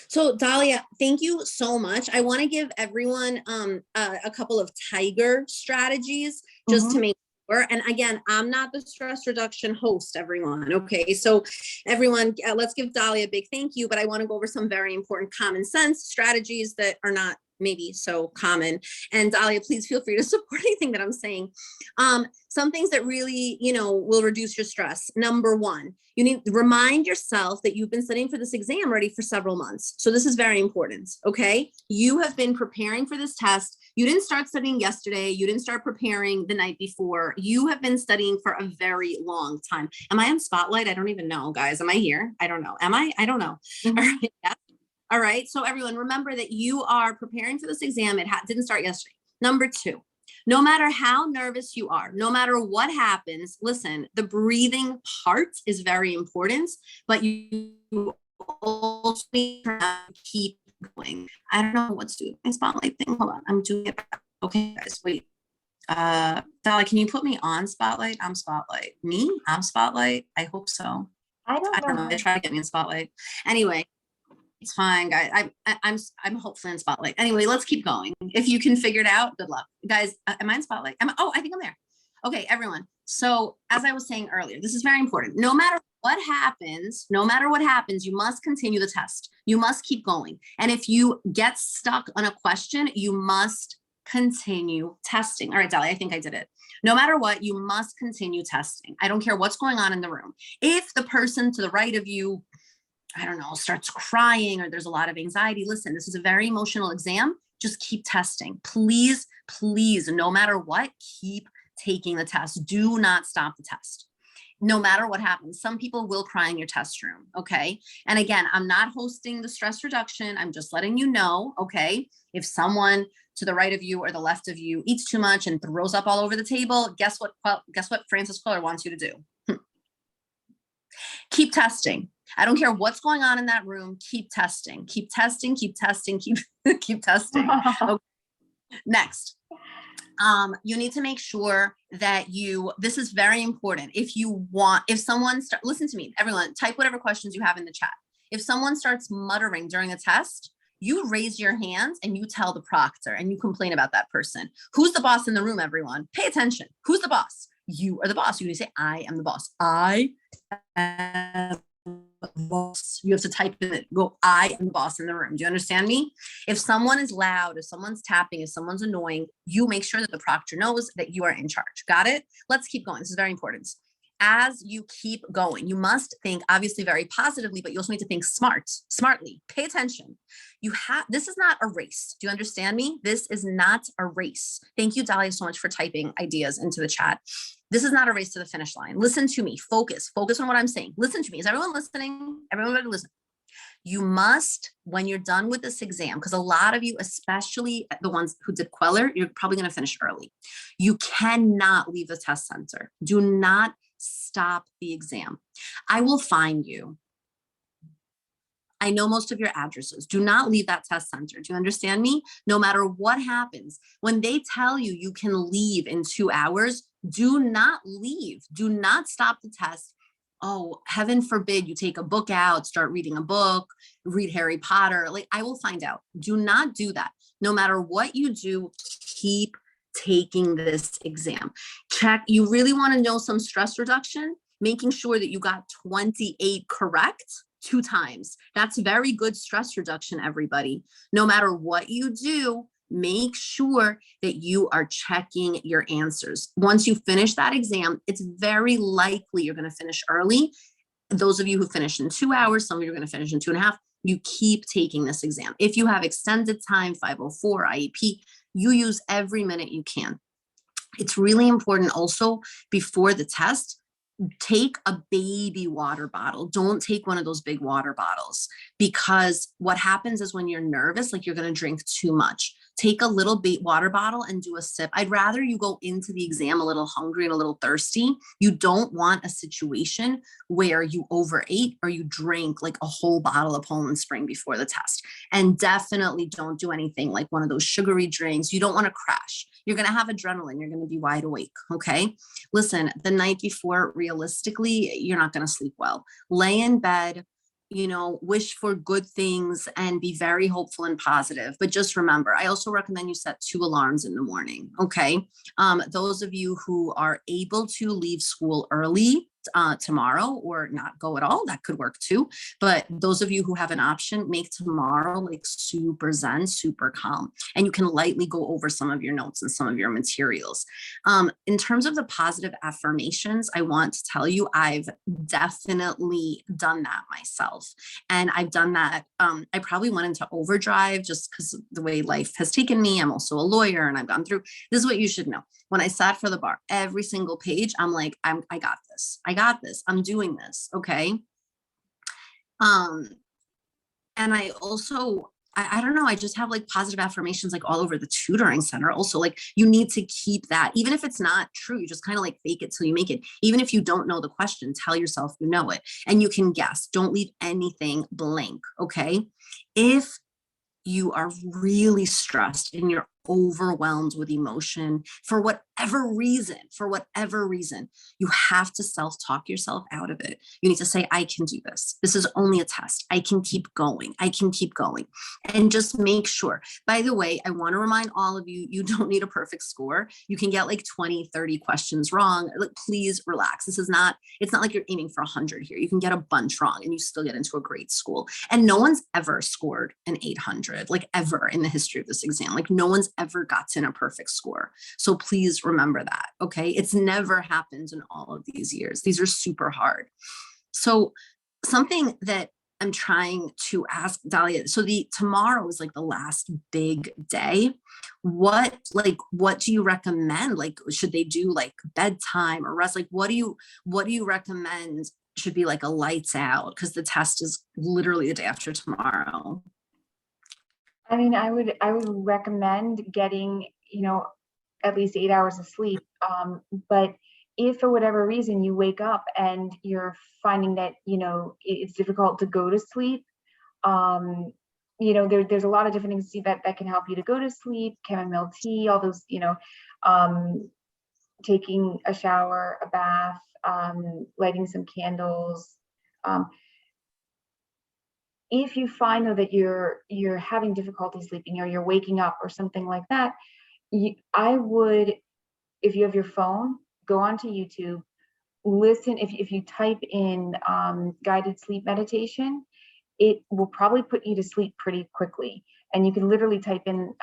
So Dahlia, thank you so much. I want to give everyone a couple of tiger strategies just to make sure. And again, I'm not the stress reduction host, everyone. Okay, so everyone, let's give Dahlia a big thank you, but I want to go over some very important common sense strategies that are not maybe so common. And Dahlia, please feel free to support anything that I'm saying. Some things that really, you know, will reduce your stress. Number one, you need to remind yourself that you've been studying for this exam already for several months. So this is very important. Okay. You have been preparing for this test. You didn't start studying yesterday. You didn't start preparing the night before. You have been studying for a very long time. Am I on Spotlight? I don't even know, guys. Am I here? I don't know. Am I? I don't know. All right. Yeah. All right. So everyone, remember that you are preparing for this exam. It didn't start yesterday. Number two, no matter how nervous you are, no matter what happens, listen, the breathing part is very important, but you also need to keep going. I don't know what's doing my Spotlight thing. Hold on. I'm doing it. Okay, guys, wait. Dahlia, can you put me on Spotlight? I'm Spotlight. Me? I'm Spotlight? I hope so. I don't know. They try to get me in Spotlight. Anyway, it's fine, guys. I'm hopefully in Spotlight. Anyway, let's keep going. If you can figure it out, good luck. Guys, am I in Spotlight? I think I'm there. Okay, everyone. So as I was saying earlier, this is very important. No matter what happens, you must continue the test. You must keep going. And if you get stuck on a question, you must continue testing. All right, Dahlia, I think I did it. No matter what, you must continue testing. I don't care what's going on in the room. If the person to the right of you, I don't know, starts crying or there's a lot of anxiety, listen, this is a very emotional exam. Just keep testing. Please, please, no matter what, keep taking the test. Do not stop the test. No matter what happens, some people will cry in your test room, okay? And again, I'm not hosting the stress reduction. I'm just letting you know, okay? If someone to the right of you or the left of you eats too much and throws up all over the table, guess what Francis Kweller wants you to do? Keep testing. I don't care what's going on in that room. Keep testing, keep testing, keep testing, keep testing. Okay. Next, you need to make sure that this is very important. If someone listen to me, everyone, type whatever questions you have in the chat. If someone starts muttering during a test, you raise your hands and you tell the proctor and you complain about that person. Who's the boss in the room, everyone? Pay attention. Who's the boss? You are the boss. You need to say, I am the boss. I am boss. You have to type in it, go, I am the boss in the room. Do you understand me? If someone is loud, if someone's tapping, if someone's annoying, you make sure that the proctor knows that you are in charge. Got it? Let's keep going. This is very important. As you keep going, you must think obviously very positively, but you also need to think smartly. Pay attention. This is not a race. Do you understand me? This is not a race. Thank you, Dahlia, so much for typing ideas into the chat. This is not a race to the finish line. Listen to me. Focus on what I'm saying. Listen to me. Is everyone listening? Everyone better listen. You must, when you're done with this exam, because a lot of you, especially the ones who did Kweller, you're probably going to finish early. You cannot leave the test center. Do not stop the exam. I will find you. I know most of your addresses. Do not leave that test center. Do you understand me? No matter what happens, when they tell you you can leave in 2 hours, do not leave. Do not stop the test. Oh, heaven forbid you take a book out, start reading a book, read Harry Potter. Like, I will find out. Do not do that. No matter what you do, keep taking this exam. Check. You really want to know some stress reduction? Making sure that you got 28 correct 2 times. That's very good stress reduction, everybody. No matter what you do, make sure that you are checking your answers. Once you finish that exam, it's very likely you're going to finish early. Those of you who finish in 2 hours, some of you are going to finish in 2.5. You keep taking this exam. If you have extended time, 504, IEP, you use every minute you can. It's really important also before the test, take a baby water bottle. Don't take one of those big water bottles, because what happens is when you're nervous, like you're going to drink too much. Take a little water bottle and do a sip. I'd rather you go into the exam a little hungry and a little thirsty. You don't want a situation where you overate or you drink like a whole bottle of Poland Spring before the test. And definitely don't do anything like one of those sugary drinks. You don't want to crash. You're going to have adrenaline. You're going to be wide awake. Okay. Listen, the night before, realistically, you're not going to sleep well. Lay in bed, wish for good things and be very hopeful and positive. But just remember, I also recommend you set 2 alarms in the morning. Okay. Those of you who are able to leave school early tomorrow or not go at all, that could work too. But those of you who have an option, make tomorrow like super zen, super calm, and you can lightly go over some of your notes and some of your materials. In terms of the positive affirmations, I want to tell you, I've definitely done that myself. And I've done that. I probably went into overdrive just because the way life has taken me. I'm also a lawyer and I've gone through, this is what you should know. When I sat for the bar, every single page, I'm like, I got this. I got this. I'm doing this. Okay. And I also, I don't know, I just have like positive affirmations like all over the tutoring center. Also, like, you need to keep that, even if it's not true, you just kind of like fake it till you make it. Even if you don't know the question, tell yourself you know it and you can guess. Don't leave anything blank. Okay. If you are really stressed and you're overwhelmed with emotion for whatever reason, you have to self-talk yourself out of it. You need to say, I can do this. This is only a test. I can keep going. And just make sure. By the way, I want to remind all of you, you don't need a perfect score. You can get like 20, 30 questions wrong. Like, please relax. It's not like you're aiming for 100 here. You can get a bunch wrong and you still get into a great school. And no one's ever scored an 800, like ever in the history of this exam. Like, no one's ever gotten a perfect score. So please remember that. Okay. It's never happened in all of these years. These are super hard. So something that I'm trying to ask Dahlia, so tomorrow is like the last big day. What do you recommend? Like, should they do like bedtime or rest? Like, what do you recommend should be like a lights out? Because the test is literally the day after tomorrow. I mean, I would recommend getting, at least 8 hours of sleep. But if for whatever reason you wake up and you're finding that, it's difficult to go to sleep, there's a lot of different things that can help you to go to sleep, chamomile tea, all those, taking a shower, a bath, lighting some candles. If you find though that you're having difficulty sleeping or you're waking up or something like that, I would, if you have your phone, go onto YouTube, listen, if you type in guided sleep meditation, it will probably put you to sleep pretty quickly. And you can literally type in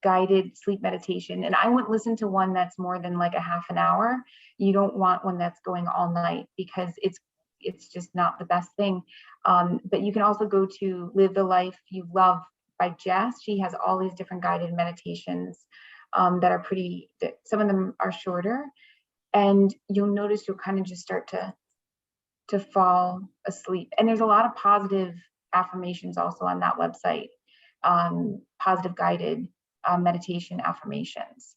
guided sleep meditation. And I wouldn't listen to one that's more than like a half an hour. You don't want one that's going all night, because it's just not the best thing. But you can also go to Live the Life You Love by Jess. She has all these different guided meditations that are some of them are shorter, and you'll notice you'll kind of just start to fall asleep. And there's a lot of positive affirmations also on that website, positive guided meditation affirmations.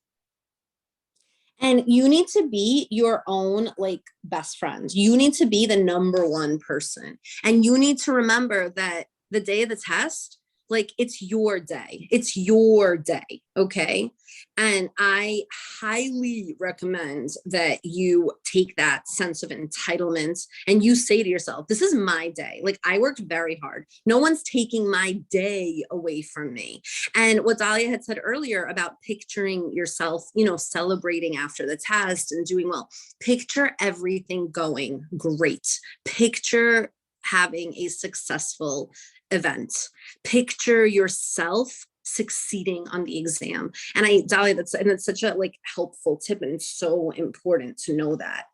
And you need to be your own like best friend. You need to be the number one person. And you need to remember that the day of the test, like it's your day. It's your day. Okay. And I highly recommend that you take that sense of entitlement and you say to yourself, this is my day. Like I worked very hard. No one's taking my day away from me. And what Dahlia had said earlier about picturing yourself, celebrating after the test and doing well, picture everything going great. Picture having a successful event. Picture yourself succeeding on the exam. And Dahlia, that's such a like helpful tip, and it's so important to know that.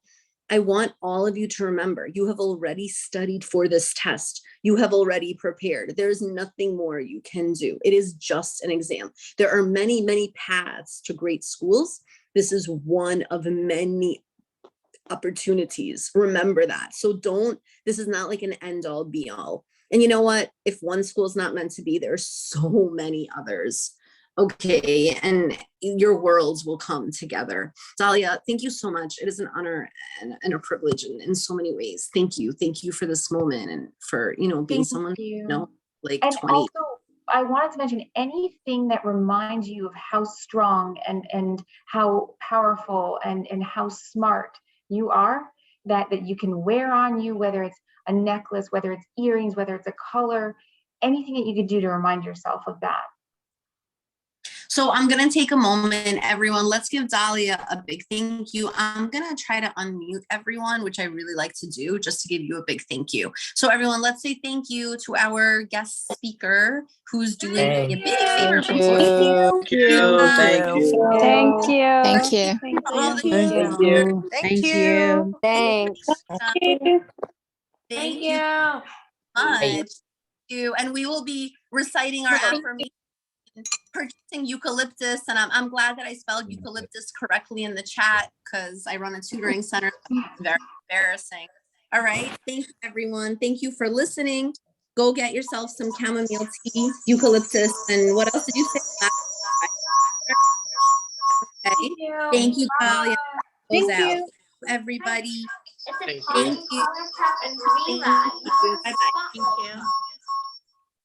I want all of you to remember, you have already studied for this test. You have already prepared. There's nothing more you can do. It is just an exam. There are many, many paths to great schools. This is one of many opportunities. Remember that. So this is not like an end all be all. And you know what? If one school is not meant to be, there are so many others. Okay. And your worlds will come together. Dahlia, thank you so much. It is an honor and a privilege in so many ways. Thank you. Thank you for this moment and for, being Thank someone, you. like And 20. also, I wanted to mention anything that reminds you of how strong and how powerful and how smart you are, that you can wear on you, whether it's a necklace, whether it's earrings, whether it's a color, anything that you could do to remind yourself of that. So I'm going to take a moment, everyone. Let's give Dahlia a big thank you. I'm going to try to unmute everyone, which I really like to do, just to give you a big thank you. So everyone, let's say thank you to our guest speaker who's doing a big favor. Thank you. Thank you. Thank you. Thank you. Thank you. Thank you. Thank you. Thanks. Thank you so much. And we will be reciting our affirmation, purchasing eucalyptus. And I'm glad that I spelled eucalyptus correctly in the chat, because I run a tutoring center. It's very embarrassing. All right. Thank you, everyone. Thank you for listening. Go get yourself some chamomile tea, eucalyptus, and what else did you say? Okay. Thank you, Dahlia. Goes out. Everybody. Thank you. Bye-bye. Thank you.